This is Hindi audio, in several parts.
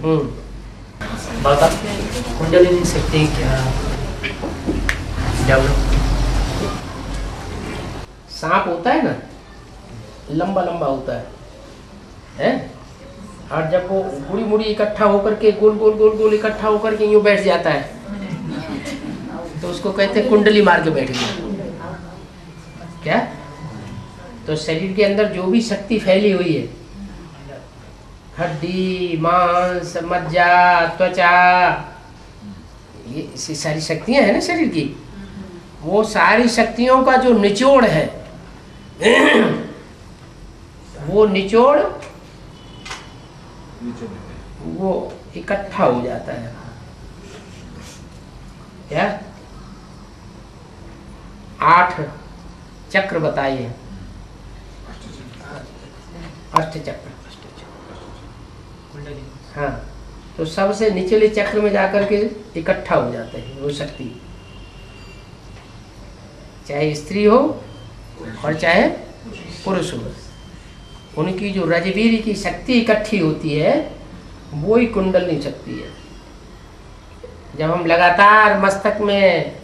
बाबा कुंडलिनी शक्ति क्या जब सांप होता है ना, लंबा लंबा होता है? और जब वो मुड़ी मुड़ी इकट्ठा होकर के गोल गोल गोल गोल इकट्ठा होकर के यूं बैठ जाता है, तो उसको कहते हैं कुंडली मार के बैठ गया। क्या? तो शरीर के अंदर जो भी शक्ति फैली हुई है, हड्डी, मांस, मज्जा, त्वचा, ये सारी शक्तियां हैं ना शरीर की, वो सारी शक्तियों का जो निचोड़ है, वो निचोड़ वो इकट्ठा हो जाता है। क्या? 8 चक्र बताइए, अष्ट चक्र। हाँ, तो सबसे निचले चक्र में जाकर के इकट्ठा हो जाते हैं वो शक्ति, चाहे स्त्री हो और चाहे पुरुष हो। उनकी जो रजवीर की शक्ति इकट्ठी होती है, वो ही कुंडलिनी शक्ति है। जब हम लगातार मस्तक में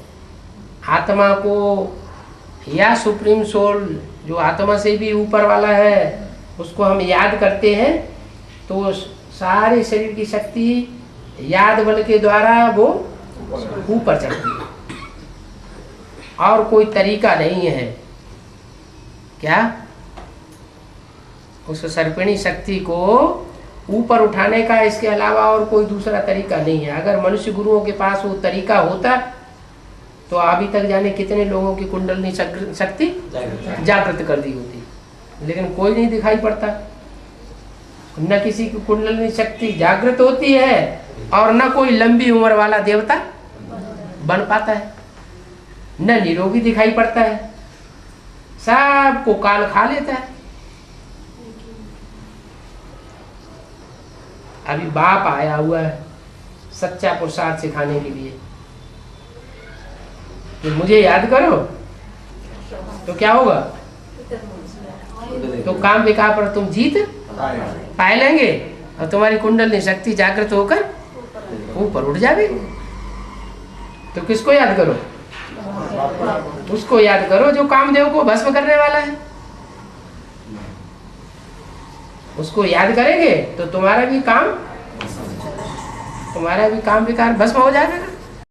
आत्मा को या सुप्रीम सोल जो आत्मा से भी ऊपर वाला है उसको हम याद करते हैं, तो सारे शरीर की शक्ति याद बल के द्वारा वो ऊपर चढ़ती है। और कोई तरीका नहीं है। क्या? उस सर्पिणी शक्ति को ऊपर उठाने का इसके अलावा और कोई दूसरा तरीका नहीं है। अगर मनुष्य गुरुओं के पास वो तरीका होता तो अभी तक जाने कितने लोगों की कुंडलिनी शक्ति जागृत कर दी होती, लेकिन कोई नहीं दिखाई पड़ता। न किसी की कुंडलिनी शक्ति जागृत होती है और न कोई लंबी उम्र वाला देवता बन पाता है, न निरोगी दिखाई पड़ता है, सबको काल खा लेता है। अभी बाप आया हुआ है सच्चा पुरुषार्थ सिखाने के लिए कि मुझे याद करो, तो क्या होगा? तो काम विकार पर तुम जीत पाए लेंगे और तुम्हारी कुंडलिनी शक्ति जागृत होकर ऊपर उठ जाएगी। तो किसको याद करो? उसको याद करो जो कामदेव को भस्म करने वाला है। उसको याद करेंगे तो तुम्हारा भी काम विकार भस्म हो जाएगा।